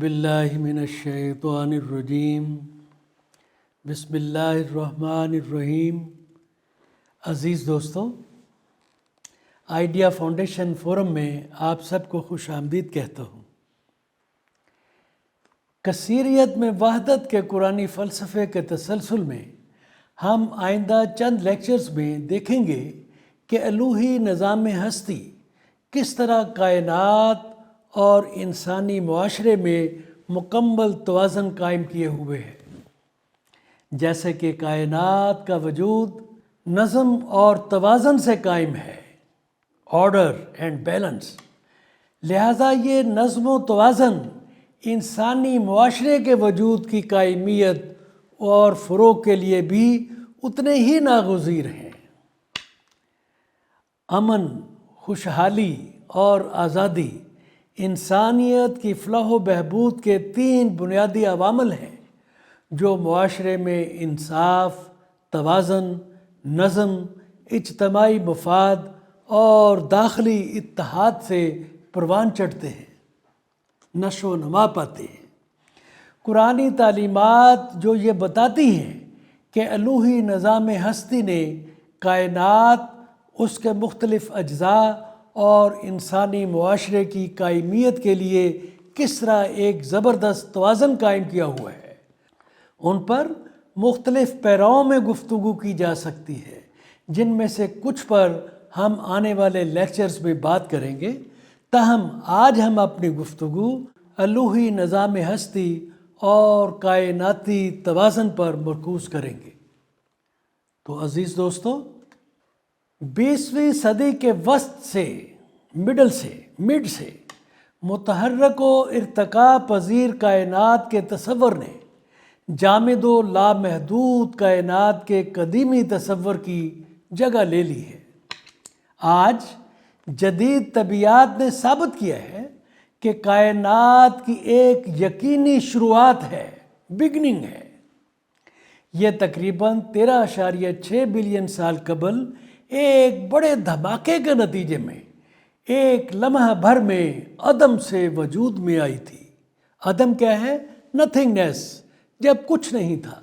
باللہ من الشیطان الرجیم بسم اللہ الرحمن الرحیم۔ عزیز دوستوں، آئیڈیا فاؤنڈیشن فورم میں آپ سب کو خوش آمدید کہتا ہوں۔ کثیریت میں وحدت کے قرآنی فلسفے کے تسلسل میں ہم آئندہ چند لیکچرز میں دیکھیں گے کہ الوہی نظام ہستی کس طرح کائنات اور انسانی معاشرے میں مکمل توازن قائم کیے ہوئے ہے۔ جیسے کہ کائنات کا وجود نظم اور توازن سے قائم ہے، آرڈر اینڈ بیلنس، لہذا یہ نظم و توازن انسانی معاشرے کے وجود کی قائمیت اور فروغ کے لیے بھی اتنے ہی ناگزیر ہیں۔ امن، خوشحالی اور آزادی انسانیت کی فلاح و بہبود کے تین بنیادی عوامل ہیں جو معاشرے میں انصاف، توازن، نظم، اجتماعی مفاد اور داخلی اتحاد سے پروان چڑھتے ہیں، نشو و نما پاتے ہیں۔ قرآنی تعلیمات جو یہ بتاتی ہیں کہ الوہی نظام ہستی نے کائنات، اس کے مختلف اجزاء اور انسانی معاشرے کی قائمیت کے لیے کس طرح ایک زبردست توازن قائم کیا ہوا ہے، ان پر مختلف پیراؤں میں گفتگو کی جا سکتی ہے، جن میں سے کچھ پر ہم آنے والے لیکچرز میں بات کریں گے۔ تاہم آج ہم اپنی گفتگو الوہی نظام ہستی اور کائناتی توازن پر مرکوز کریں گے۔ تو عزیز دوستو، 20ویں صدی کے وسط سے مڈ سے متحرک و ارتقاء پذیر کائنات کے تصور نے جامد و لامحدود کائنات کے قدیمی تصور کی جگہ لے لی ہے۔ آج جدید طبیعیات نے ثابت کیا ہے کہ کائنات کی ایک یقینی شروعات ہے، بگننگ ہے۔ یہ تقریباً 13.6 بلین سال قبل ایک بڑے دھماکے کے نتیجے میں ایک لمحہ بھر میں عدم سے وجود میں آئی تھی۔ عدم کیا ہے؟ نتھنگنیس، جب کچھ نہیں تھا،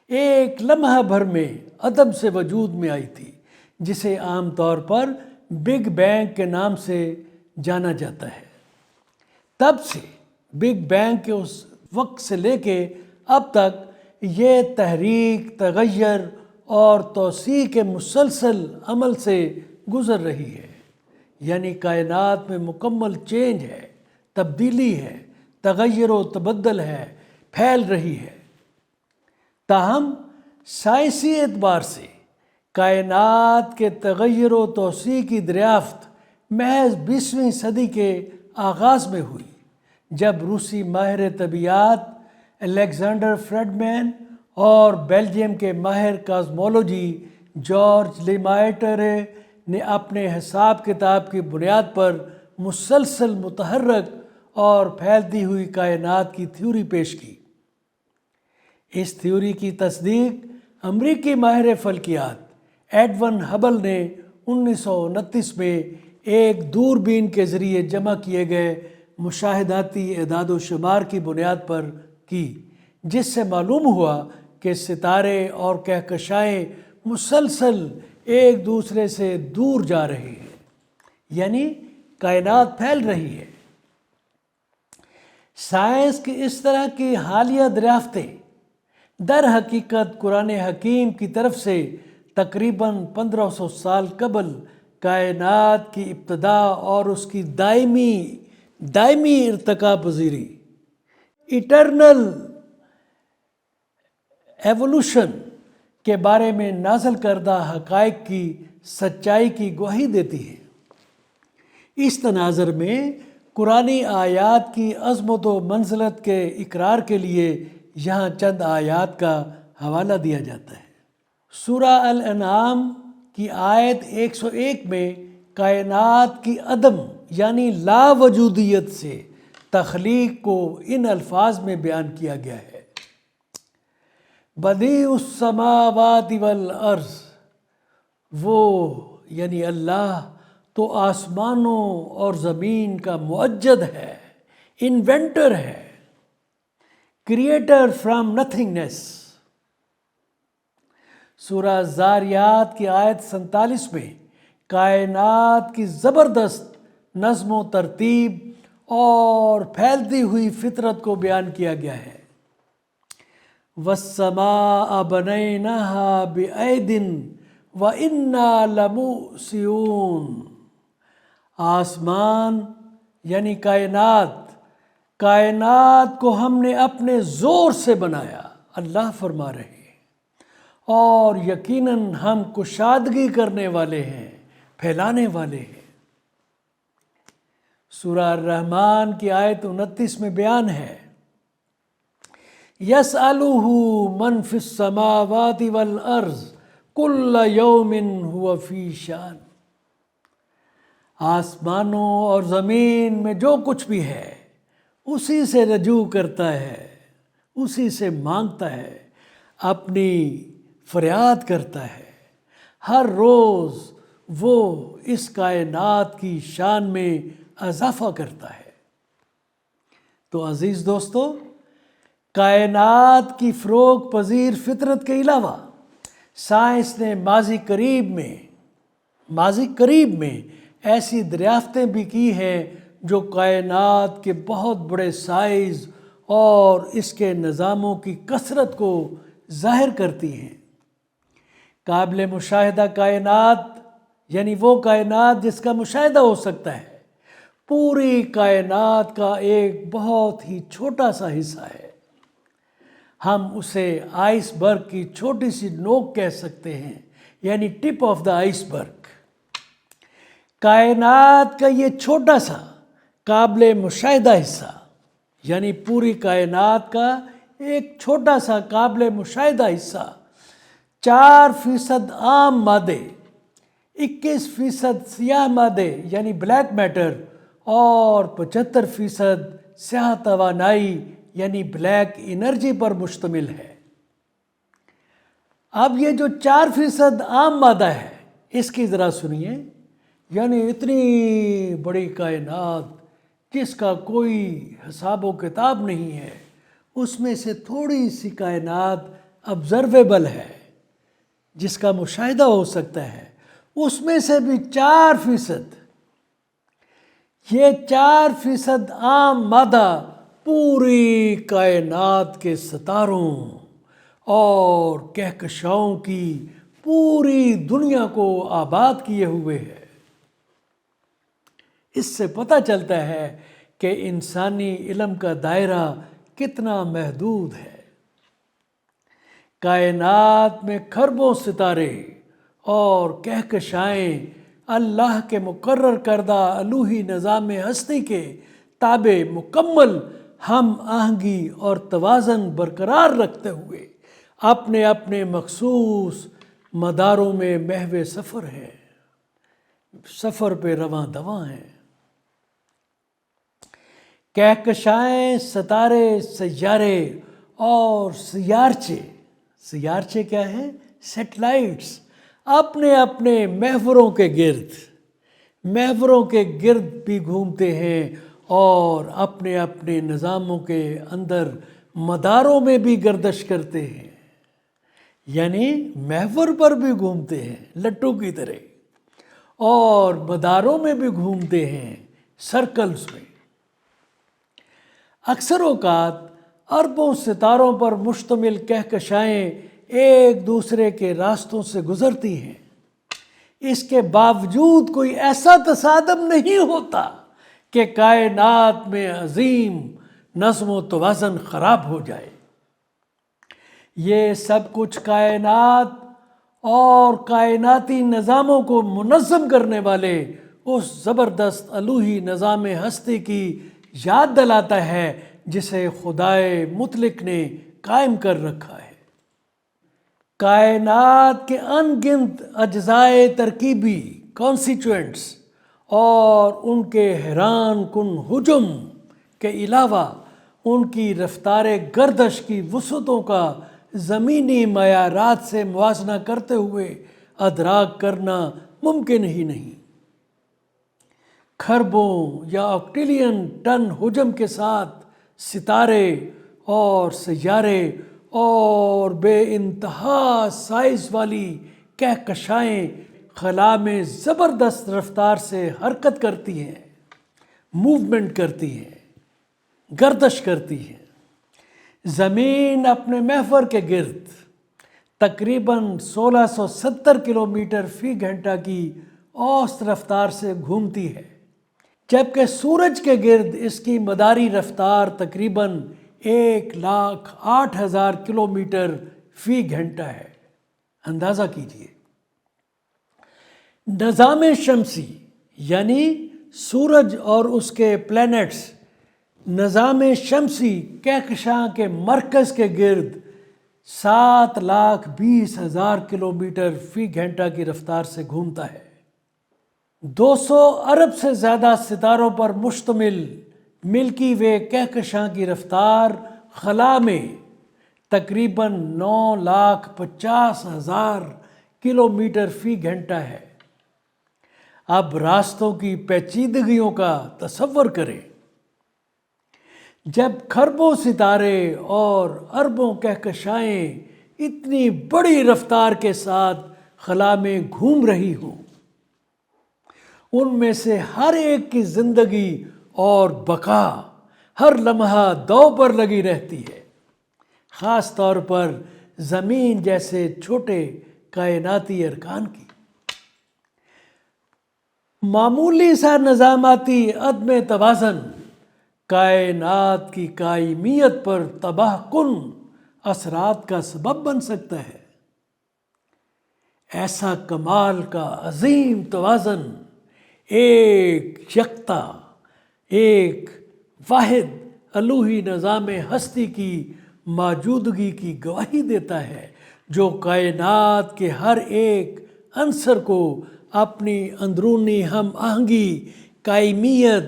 ایک لمحہ بھر میں عدم سے وجود میں آئی تھی، جسے عام طور پر بگ بینگ کے نام سے جانا جاتا ہے۔ تب سے بگ بینگ کے اس وقت سے لے کے اب تک یہ تحریک، تغیر اور توسیع کے مسلسل عمل سے گزر رہی ہے، یعنی کائنات میں مکمل چینج ہے، تبدیلی ہے، تغیر و تبدل ہے، پھیل رہی ہے۔ تاہم سائنسی اعتبار سے کائنات کے تغیر و توسیع کی دریافت محض 20ویں صدی کے آغاز میں ہوئی، جب روسی ماہر طبیعیات الیگزینڈر فریڈمین اور بیلجیم کے ماہر کازمولوجی جارج لیمائٹرے نے اپنے حساب کتاب کی بنیاد پر مسلسل متحرک اور پھیلتی ہوئی کائنات کی تھیوری پیش کی۔ اس تھیوری کی تصدیق امریکی ماہر فلکیات ایڈون ہبل نے 1929 میں ایک دوربین کے ذریعے جمع کیے گئے مشاہداتی اعداد و شمار کی بنیاد پر کی، جس سے معلوم ہوا کہ ستارے اور کہکشائیں مسلسل ایک دوسرے سے دور جا رہے ہیں، یعنی کائنات پھیل رہی ہے۔ سائنس کی اس طرح کی حالیہ دریافتیں در حقیقت قرآن حکیم کی طرف سے تقریباً 1500 سال قبل کائنات کی ابتدا اور اس کی دائمی ارتقاء پذیری، ایٹرنل ایوولوشن کے بارے میں نازل کردہ حقائق کی سچائی کی گواہی دیتی ہے۔ اس تناظر میں قرآنی آیات کی عظمت و منزلت کے اقرار کے لیے یہاں چند آیات کا حوالہ دیا جاتا ہے۔ سورہ الانعام کی آیت 101 میں کائنات کی عدم یعنی لا وجودیت سے تخلیق کو ان الفاظ میں بیان کیا گیا ہے: بدیع السماوات والارض، وہ یعنی اللہ تو آسمانوں اور زمین کا معجد ہے، انوینٹر ہے، کریٹر فرام نتھنگنیس۔ سورہ زاریات کی آیت 47 میں کائنات کی زبردست نظم و ترتیب اور پھیلتی ہوئی فطرت کو بیان کیا گیا ہے۔ وَالسَّمَاءَ بَنَيْنَاهَا بِأَيْدٍ وَإِنَّا لَمُوسِعُونَ۔ آسمان یعنی کائنات کو ہم نے اپنے زور سے بنایا، اللہ فرما رہے ہیں، اور یقیناً ہم کشادگی کرنے والے ہیں، پھیلانے والے ہیں۔ سورہ الرحمن کی آیت 29 میں بیان ہے، يَسْأَلُهُ مَنْ فِي السَّمَاوَاتِ وَالْأَرْضِ كُلَّ يَوْمٍ هُوَ فِي شَأْنٍ۔ آسمانوں اور زمین میں جو کچھ بھی ہے اسی سے رجوع کرتا ہے، اسی سے مانگتا ہے، اپنی فریاد کرتا ہے۔ ہر روز وہ اس کائنات کی شان میں اضافہ کرتا ہے۔ تو عزیز دوستو، کائنات کی فروغ پذیر فطرت کے علاوہ سائنس نے ماضی قریب میں ایسی دریافتیں بھی کی ہیں جو کائنات کے بہت بڑے سائز اور اس کے نظاموں کی کثرت کو ظاہر کرتی ہیں۔ قابل مشاہدہ کائنات یعنی وہ کائنات جس کا مشاہدہ ہو سکتا ہے، پوری کائنات کا ایک بہت ہی چھوٹا سا حصہ ہے۔ ہم اسے آئس برگ کی چھوٹی سی نوک کہہ سکتے ہیں، یعنی ٹپ آف دا آئس برگ۔ کائنات کا یہ چھوٹا سا قابل مشاہدہ حصہ، یعنی پوری کائنات کا ایک چھوٹا سا قابل مشاہدہ حصہ 4% عام مادے، 21% سیاہ مادے یعنی بلیک میٹر اور 75% سیاہ توانائی یعنی بلیک انرجی پر مشتمل ہے۔ اب یہ جو 4% عام مادہ ہے اس کی ذرا سنیے، یعنی اتنی بڑی کائنات جس کا کوئی حساب و کتاب نہیں ہے، اس میں سے تھوڑی سی کائنات آبزرویبل ہے جس کا مشاہدہ ہو سکتا ہے، اس میں سے بھی 4%، یہ 4% عام مادہ پوری کائنات کے ستاروں اور کہکشاؤں کی پوری دنیا کو آباد کیے ہوئے ہے۔ اس سے پتہ چلتا ہے کہ انسانی علم کا دائرہ کتنا محدود ہے۔ کائنات میں کھربوں ستارے اور کہکشائیں اللہ کے مقرر کردہ الوہی نظام ہستی کے تابع مکمل ہم آہنگی اور توازن برقرار رکھتے ہوئے اپنے اپنے مخصوص مداروں میں محو سفر ہیں، سفر پہ رواں دواں ہیں۔ کہکشائیں، ستارے، سیارے اور سیارچے کیا ہیں؟ سیٹلائٹس اپنے اپنے محوروں کے گرد بھی گھومتے ہیں اور اپنے اپنے نظاموں کے اندر مداروں میں بھی گردش کرتے ہیں، یعنی محور پر بھی گھومتے ہیں لٹو کی طرح، اور مداروں میں بھی گھومتے ہیں سرکلز میں۔ اکثر اوقات اربوں ستاروں پر مشتمل کہکشائیں ایک دوسرے کے راستوں سے گزرتی ہیں، اس کے باوجود کوئی ایسا تصادم نہیں ہوتا کہ کائنات میں عظیم نظم و توازن خراب ہو جائے۔ یہ سب کچھ کائنات اور کائناتی نظاموں کو منظم کرنے والے اس زبردست الوہی نظام ہستی کی یاد دلاتا ہے جسے خدائے مطلق نے قائم کر رکھا ہے۔ کائنات کے ان گنت اجزائے ترکیبی کانسٹیٹوئنٹس اور ان کے حیران کن حجم کے علاوہ ان کی رفتار گردش کی وسعتوں کا زمینی معیارات سے موازنہ کرتے ہوئے ادراک کرنا ممکن ہی نہیں۔ کھربوں یا آکٹیلین ٹن حجم کے ساتھ ستارے اور سیارے اور بے انتہا سائز والی کہکشائیں خلا میں زبردست رفتار سے حرکت کرتی ہیں، موومنٹ کرتی ہیں، گردش کرتی ہیں۔ زمین اپنے محور کے گرد تقریباً 1670 کلومیٹر فی گھنٹہ کی اوسط رفتار سے گھومتی ہے، جبکہ سورج کے گرد اس کی مداری رفتار تقریباً 1,08,000 کلومیٹر فی گھنٹہ ہے۔ اندازہ کیجیے، نظام شمسی یعنی سورج اور اس کے پلینٹس نظام شمسی کہکشاں کے مرکز کے گرد 7,20,000 کلومیٹر فی گھنٹہ کی رفتار سے گھومتا ہے۔ 200 ارب سے زیادہ ستاروں پر مشتمل ملکی وے کہکشاں کی رفتار خلا میں تقریباً 9,50,000 کلومیٹر فی گھنٹہ ہے۔ اب راستوں کی پیچیدگیوں کا تصور کریں۔ جب کھربوں ستارے اور اربوں کہکشائیں اتنی بڑی رفتار کے ساتھ خلا میں گھوم رہی ہوں، ان میں سے ہر ایک کی زندگی اور بقا ہر لمحہ داؤ پر لگی رہتی ہے، خاص طور پر زمین جیسے چھوٹے کائناتی ارکان کی۔ معمولی سا نظاماتی عدم توازن کائنات کی قائمیت پر تباہ کن اثرات کا سبب بن سکتا ہے۔ ایسا کمال کا عظیم توازن ایک یکتا، ایک واحد الوہی نظام ہستی کی موجودگی کی گواہی دیتا ہے، جو کائنات کے ہر ایک عنصر کو اپنی اندرونی ہم آہنگی، قائمیت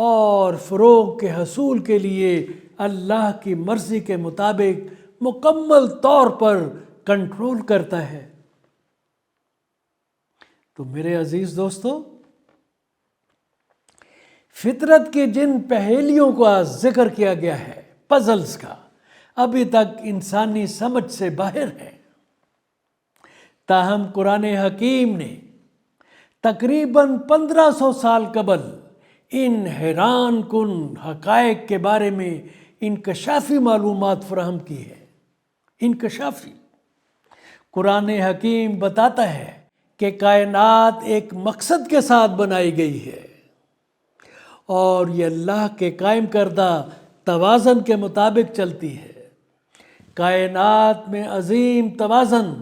اور فروغ کے حصول کے لیے اللہ کی مرضی کے مطابق مکمل طور پر کنٹرول کرتا ہے۔ تو میرے عزیز دوستو، فطرت کی جن پہیلیوں کا ذکر کیا گیا ہے، پزلز کا، ابھی تک انسانی سمجھ سے باہر ہے، تاہم قرآن حکیم نے تقریباً 1500 سال قبل ان حیران کن حقائق کے بارے میں انکشافی معلومات فراہم کی ہے۔ انکشافی قرآن حکیم بتاتا ہے کہ کائنات ایک مقصد کے ساتھ بنائی گئی ہے اور یہ اللہ کے قائم کردہ توازن کے مطابق چلتی ہے۔ کائنات میں عظیم توازن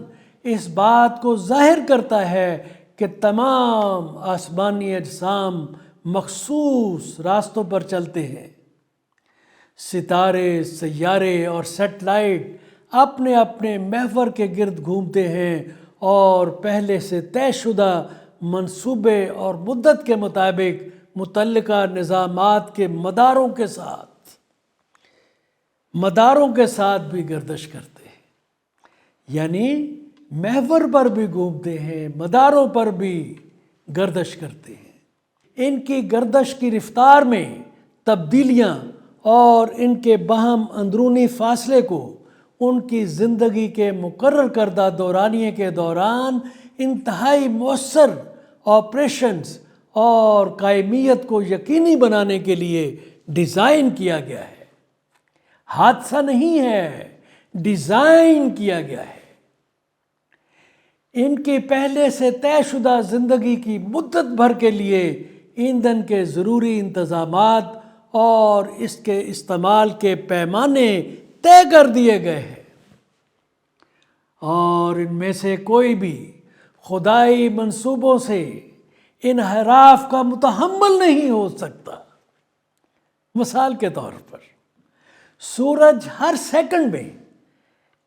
اس بات کو ظاہر کرتا ہے کہ تمام آسمانی اجسام مخصوص راستوں پر چلتے ہیں۔ ستارے، سیارے اور سیٹلائٹ اپنے اپنے محور کے گرد گھومتے ہیں اور پہلے سے طے شدہ منصوبے اور مدت کے مطابق متعلقہ نظامات کے مداروں کے ساتھ بھی گردش کرتے ہیں، یعنی محور پر بھی گھومتے ہیں، مداروں پر بھی گردش کرتے ہیں۔ ان کی گردش کی رفتار میں تبدیلیاں اور ان کے باہم اندرونی فاصلے کو ان کی زندگی کے مقرر کردہ دورانیے کے دوران انتہائی مؤثر آپریشنز اور قائمیت کو یقینی بنانے کے لیے ڈیزائن کیا گیا ہے۔ حادثہ نہیں ہے، ڈیزائن کیا گیا ہے۔ ان کی پہلے سے طے شدہ زندگی کی مدت بھر کے لیے ایندھن کے ضروری انتظامات اور اس کے استعمال کے پیمانے طے کر دیے گئے ہیں، اور ان میں سے کوئی بھی خدائی منصوبوں سے انحراف کا متحمل نہیں ہو سکتا۔ مثال کے طور پر سورج ہر سیکنڈ میں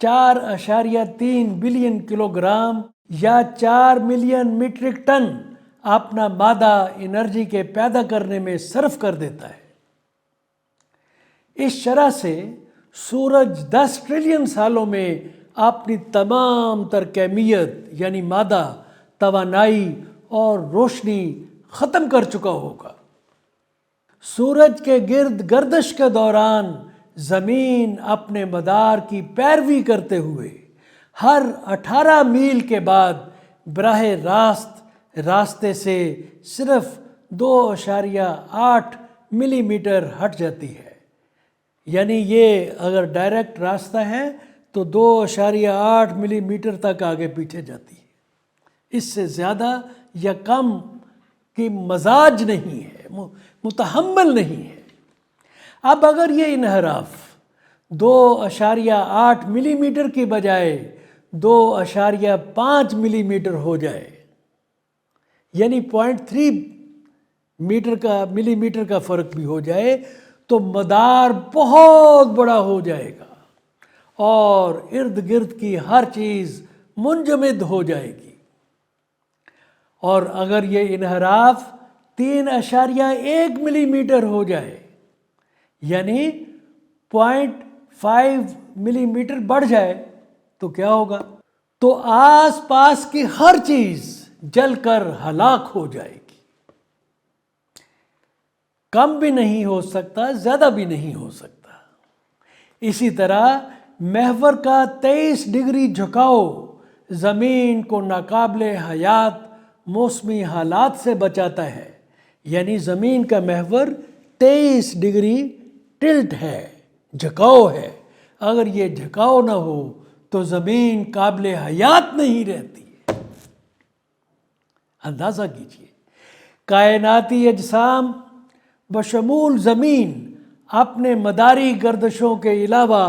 4.3 بلین کلو گرام یا 4 ملین میٹرک ٹن اپنا مادہ انرجی کے پیدا کرنے میں صرف کر دیتا ہے۔ اس شرح سے سورج 10 ٹریلین سالوں میں اپنی تمام تر کمیت یعنی مادہ، توانائی اور روشنی ختم کر چکا ہوگا۔ سورج کے گرد گردش کے دوران زمین اپنے مدار کی پیروی کرتے ہوئے ہر 18 میل کے بعد براہ راست راستے سے صرف 2.8 ملی میٹر ہٹ جاتی ہے۔ یعنی یہ اگر ڈائریکٹ راستہ ہے تو 2.8 ملی میٹر تک آگے پیچھے جاتی ہے، اس سے زیادہ یا کم کی مزاج نہیں ہے، متحمل نہیں ہے۔ اب اگر یہ انحراف 2.8 ملی میٹر کی بجائے 2.5 ملی میٹر ہو جائے، یعنی 0.3 ملی میٹر کا فرق بھی ہو جائے، تو مدار بہت بڑا ہو جائے گا اور ارد گرد کی ہر چیز منجمد ہو جائے گی۔ اور اگر یہ انحراف 3.1 ملی میٹر ہو جائے، یعنی 0.5 ملی میٹر بڑھ جائے، تو کیا ہوگا؟ تو آس پاس کی ہر چیز جل کر ہلاک ہو جائے گی۔ کم بھی نہیں ہو سکتا، زیادہ بھی نہیں ہو سکتا۔ اسی طرح محور کا 23 ڈگری جھکاؤ زمین کو ناقابل حیات موسمی حالات سے بچاتا ہے، یعنی زمین کا محور 23 ڈگری ٹلٹ ہے، جھکاؤ ہے۔ اگر یہ جھکاؤ نہ ہو تو زمین قابل حیات نہیں رہتی۔ اندازہ کیجیے، کائناتی اجسام بشمول زمین اپنے مداری گردشوں کے علاوہ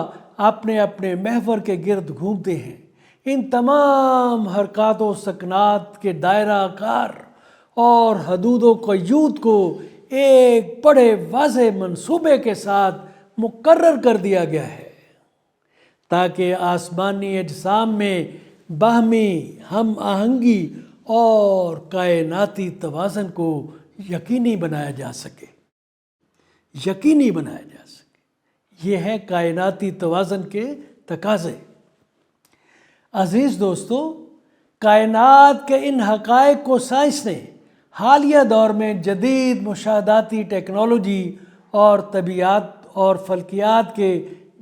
اپنے اپنے محور کے گرد گھومتے ہیں۔ ان تمام حرکات و سکنات کے دائرہ کار اور حدود و قیود کو ایک بڑے واضح منصوبے کے ساتھ مقرر کر دیا گیا ہے تاکہ آسمانی اجسام میں باہمی ہم آہنگی اور کائناتی توازن کو یقینی بنایا جا سکے۔ یہ ہے کائناتی توازن کے تقاضے۔ عزیز دوستو، کائنات کے ان حقائق کو سائنس نے حالیہ دور میں جدید مشاہداتی ٹیکنالوجی اور طبیعیات اور فلکیات کے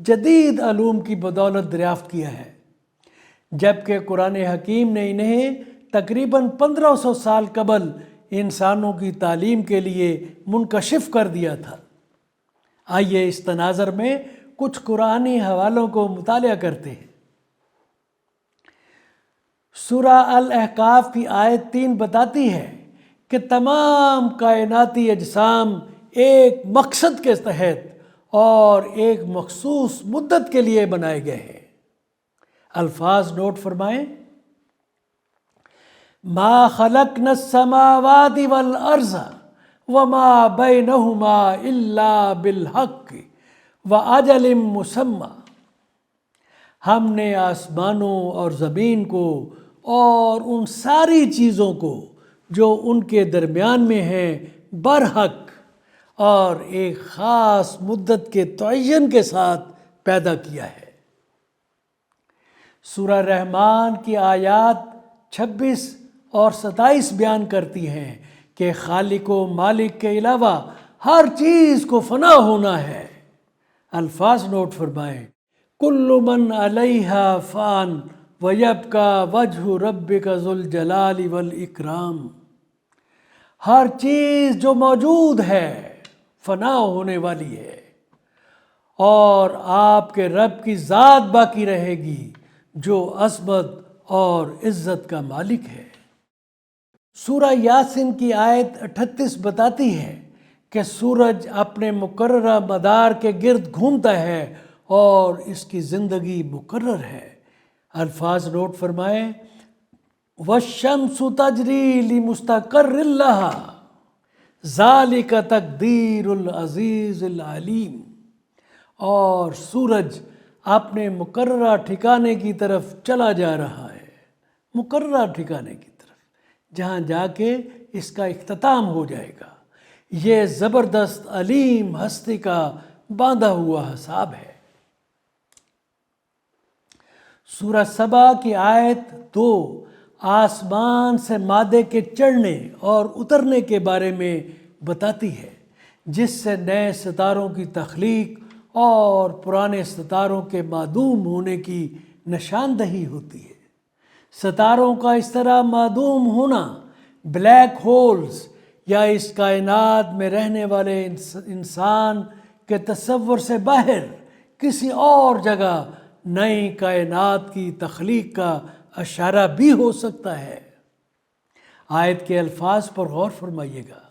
جدید علوم کی بدولت دریافت کیا ہے، جبکہ قرآن حکیم نے انہیں تقریباً 1500 سال قبل انسانوں کی تعلیم کے لیے منکشف کر دیا تھا۔ آئیے اس تناظر میں کچھ قرآنی حوالوں کو مطالعہ کرتے ہیں۔ سورہ الاحقاف کی آیت 3 بتاتی ہے کہ تمام کائناتی اجسام ایک مقصد کے تحت اور ایک مخصوص مدت کے لیے بنائے گئے ہیں۔ الفاظ نوٹ فرمائیں: ما خلقنا السماوات والارض وما بینہما الا بالحق واجل مسمى۔ ہم نے آسمانوں اور زمین کو اور ان ساری چیزوں کو جو ان کے درمیان میں ہیں برحق اور ایک خاص مدت کے تعین کے ساتھ پیدا کیا ہے۔ سورہ رحمان کی آیات 26 اور 27 بیان کرتی ہیں کہ خالق و مالک کے علاوہ ہر چیز کو فنا ہونا ہے۔ الفاظ نوٹ فرمائیں: کل من علیہا فان ویبقی وجہ ربک ذو الجلال والاکرام۔ ہر چیز جو موجود ہے فنا ہونے والی ہے اور آپ کے رب کی ذات باقی رہے گی جو عظمت اور عزت کا مالک ہے۔ سورہ یاسین کی آیت 38 بتاتی ہے کہ سورج اپنے مقررہ مدار کے گرد گھومتا ہے اور اس کی زندگی مقرر ہے۔ الفاظ نوٹ فرمائیں: والشمس تجری لمستقر لها ذالک تقدیر العزیز العلیم۔ اور سورج اپنے مقررہ ٹھکانے کی طرف چلا جا رہا ہے، مقررہ ٹھکانے کی طرف، جہاں جا کے اس کا اختتام ہو جائے گا۔ یہ زبردست علیم ہستی کا باندھا ہوا حساب ہے۔ سورہ سبا کی آیت 2 آسمان سے مادے کے چڑھنے اور اترنے کے بارے میں بتاتی ہے، جس سے نئے ستاروں کی تخلیق اور پرانے ستاروں کے معدوم ہونے کی نشاندہی ہوتی ہے۔ ستاروں کا اس طرح معدوم ہونا بلیک ہولز یا اس کائنات میں رہنے والے انسان کے تصور سے باہر کسی اور جگہ نئی کائنات کی تخلیق کا اشارہ بھی ہو سکتا ہے۔ آیت کے الفاظ پر غور فرمائیے گا۔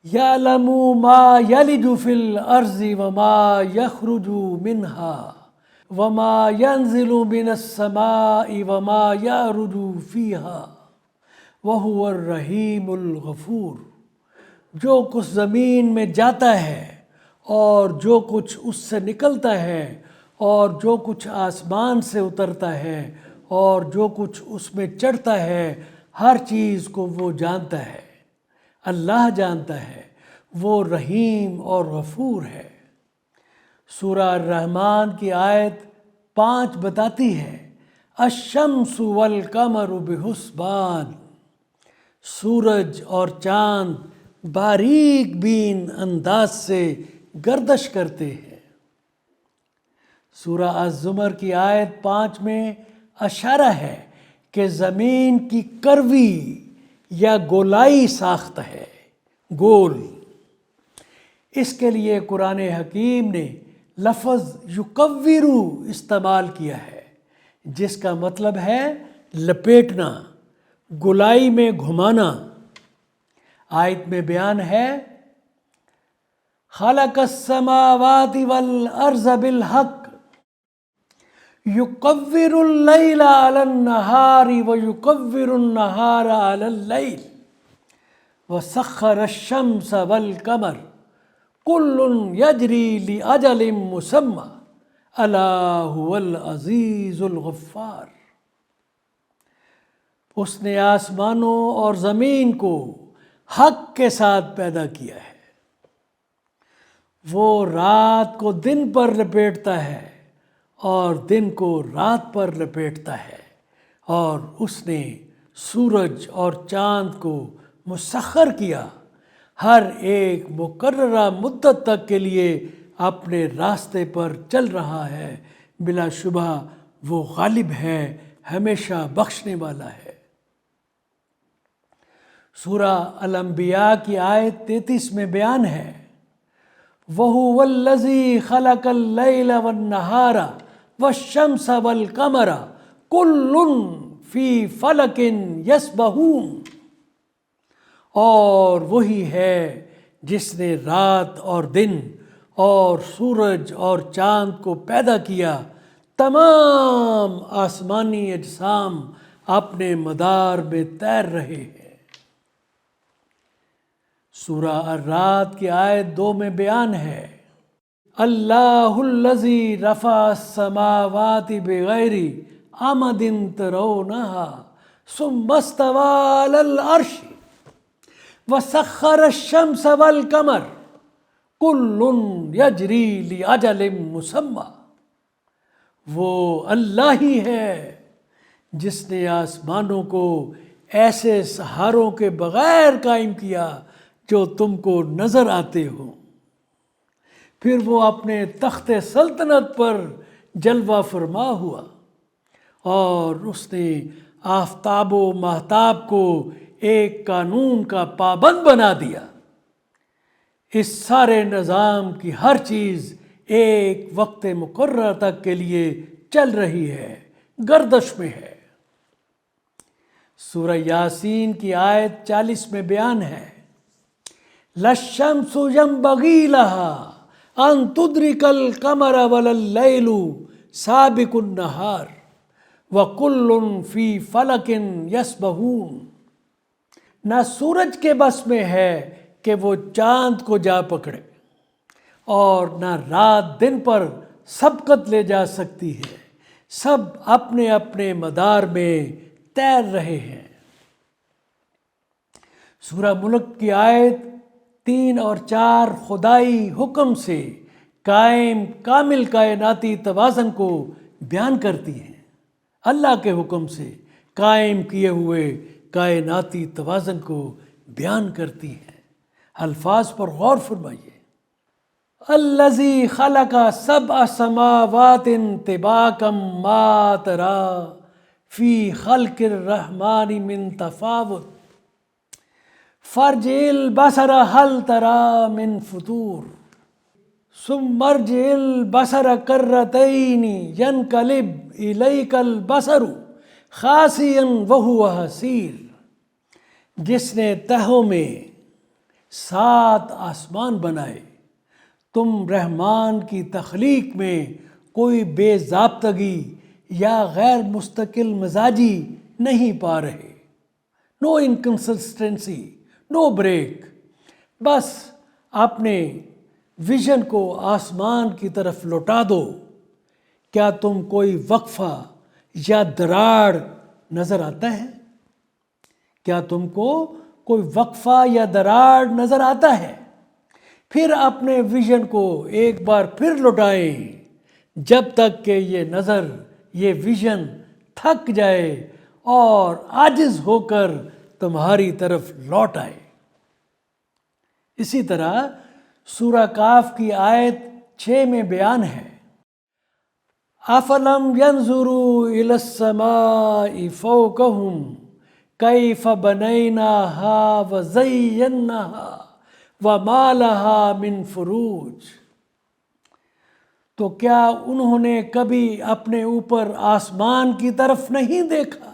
یعلم ما یلج فی الارض وما یخرج منہا وما ینزل من السماء وما یعرج فیہا وہو الرحیم الغفور۔ جو کچھ زمین میں جاتا ہے اور جو کچھ اس سے نکلتا ہے اور جو کچھ آسمان سے اترتا ہے اور جو کچھ اس میں چڑھتا ہے، ہر چیز کو وہ جانتا ہے، اللہ جانتا ہے، وہ رحیم اور غفور ہے۔ سورہ الرحمن کی آیت 5 بتاتی ہے الشمس والقمر بحسبان، سورج اور چاند باریک بین انداز سے گردش کرتے ہیں۔ سورہ الزمر کی آیت 5 میں اشارہ ہے کہ زمین کی کروی یا گولائی ساخت ہے، گول۔ اس کے لیے قرآن حکیم نے لفظ یکورو استعمال کیا ہے، جس کا مطلب ہے لپیٹنا، گولائی میں گھمانا۔ آیت میں بیان ہے خلق السماوات والارض بالحق یکور اللیل علی النہار ویکور النہار علی اللیل وسخر الشمس والقمر کل یجری لأجل مسمى الا هو العزیز الغفار۔ اس نے آسمانوں اور زمین کو حق کے ساتھ پیدا کیا ہے، وہ رات کو دن پر لپیٹتا ہے اور دن کو رات پر لپیٹتا ہے، اور اس نے سورج اور چاند کو مسخر کیا، ہر ایک مقررہ مدت تک کے لیے اپنے راستے پر چل رہا ہے، بلا شبہ وہ غالب ہے، ہمیشہ بخشنے والا ہے۔ سورہ الانبیاء کی آیت 33 میں بیان ہے وَهُوَ الَّذِي خَلَقَ اللَّيْلَ وَالنَّهَارَ وَالشَّمْسَ وَالْقَمَرَ كُلٌّ فِي فَلَكٍ يَسْبَحُونَ۔ اور وہی ہے جس نے رات اور دن اور سورج اور چاند کو پیدا کیا، تمام آسمانی اجسام اپنے مدار میں تیر رہے ہیں۔ سورہ الرعد کی آیت 2 میں بیان ہے اللہ الذی رفع السماوات بغیر عمد ترونها ثم استوى علی العرش وسخر الشمس والقمر کل یجری لأجل مسمى۔ وہ اللہ ہی ہے جس نے آسمانوں کو ایسے سہاروں کے بغیر قائم کیا جو تم کو نظر آتے ہوں، پھر وہ اپنے تخت سلطنت پر جلوہ فرما ہوا، اور اس نے آفتاب و ماہتاب کو ایک قانون کا پابند بنا دیا۔ اس سارے نظام کی ہر چیز ایک وقت مقررہ تک کے لیے چل رہی ہے، گردش میں ہے۔ سورہ یاسین کی آیت 40 میں بیان ہے لَلشَّمْسُ يَنبَغِي لَهَا أَن تُدْرِكَ الْقَمَرَ وَلَا اللَّيْلُ سَابِقُ النَّهَارِ وَكُلٌّ فِي فَلَكٍ يَسْبَحُونَ۔ نہ سورج کے بس میں ہے کہ وہ چاند کو جا پکڑے، اور نہ رات دن پر سبقت لے جا سکتی ہے، سب اپنے اپنے مدار میں تیر رہے ہیں۔ سورہ ملک کی آیت 3 اور 4 خدائی حکم سے قائم کامل کائناتی توازن کو بیان کرتی ہیں، اللہ کے حکم سے قائم کیے ہوئے کائناتی توازن کو بیان کرتی ہیں۔ الفاظ پر غور فرمائیے الذی خلق سبع سماوات طباقا ما تری فی خلق الرحمن من تفاوت فارجع البصر هل تری من فطور ثم ارجع البصر کرتین ینقلب الیک البصر خاسئا وہو حسیر، جس نے تہوں میں 7 آسمان بنائے، تم رحمان کی تخلیق میں کوئی بے ضابطگی یا غیر مستقل مزاجی نہیں پا رہے، نو انکنسسٹنسی، نو بریک۔ بس اپنے ویژن کو آسمان کی طرف لوٹا دو۔ کیا تم کوئی وقفہ یا دراڑ نظر آتا ہے؟ کیا تم کو کوئی وقفہ یا دراڑ نظر آتا ہے؟ پھر اپنے ویژن کو ایک بار پھر لوٹائیں، جب تک کہ یہ ویژن تھک جائے اور عاجز ہو کر تمہاری طرف لوٹ آئے۔ اسی طرح سورہ کاف کی آیت 6 میں بیان ہے، أَفَلَمْ يَنْظُرُوا إِلَى السَّمَاءِ فَوْقَهُمْ كَيْفَ بَنَيْنَاهَا وَزَيَّنَّاهَا وَمَا لَهَا مِنْ فُرُوجٍ۔ تو کیا انہوں نے کبھی اپنے اوپر آسمان کی طرف نہیں دیکھا؟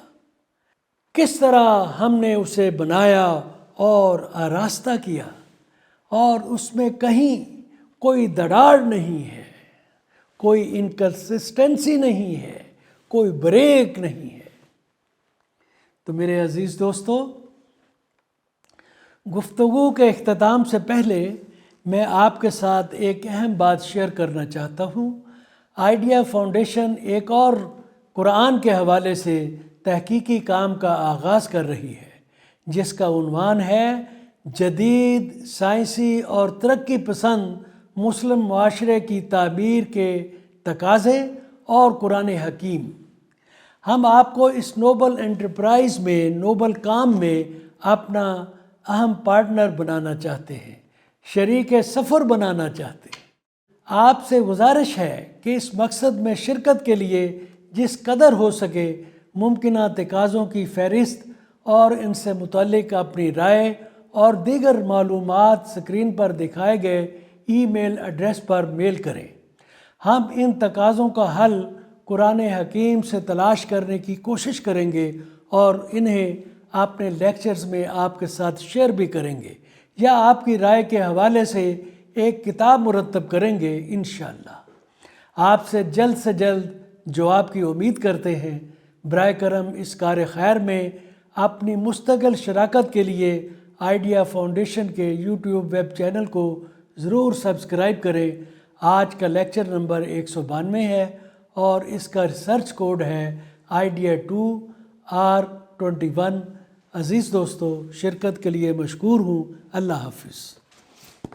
کس طرح ہم نے اسے بنایا اور آراستہ کیا، اور اس میں کہیں کوئی دراڑ نہیں ہے، کوئی انکنسسٹنسی نہیں ہے، کوئی بریک نہیں ہے۔ تو میرے عزیز دوستو، گفتگو کے اختتام سے پہلے میں آپ کے ساتھ ایک اہم بات شیئر کرنا چاہتا ہوں۔ آئیڈیا فاؤنڈیشن ایک اور قرآن کے حوالے سے تحقیقی کام کا آغاز کر رہی ہے، جس کا عنوان ہے جدید، سائنسی اور ترقی پسند مسلم معاشرے کی تعبیر کے تقاضے اور قرآن حکیم۔ ہم آپ کو اس نوبل انٹرپرائز میں، نوبل کام میں اپنا اہم پارٹنر بنانا چاہتے ہیں، شریک سفر بنانا چاہتے ہیں۔ آپ سے گزارش ہے کہ اس مقصد میں شرکت کے لیے جس قدر ہو سکے ممکنہ تقاضوں کی فہرست اور ان سے متعلق اپنی رائے اور دیگر معلومات اسکرین پر دکھائے گئے ای میل ایڈریس پر میل کریں۔ ہم ان تقاضوں کا حل قرآن حکیم سے تلاش کرنے کی کوشش کریں گے اور انہیں اپنے لیکچرز میں آپ کے ساتھ شیئر بھی کریں گے، یا آپ کی رائے کے حوالے سے ایک کتاب مرتب کریں گے انشاءاللہ۔ آپ سے جلد جواب کی امید کرتے ہیں۔ برائے کرم اس کار خیر میں اپنی مستقل شراکت کے لیے آئیڈیا فاؤنڈیشن کے یوٹیوب ویب چینل کو ضرور سبسکرائب کریں۔ آج کا لیکچر نمبر 192 ہے اور اس کا ریسرچ کوڈ ہے آئیڈیا 2R21۔ عزیز دوستو، شرکت کے لیے مشکور ہوں۔ اللہ حافظ۔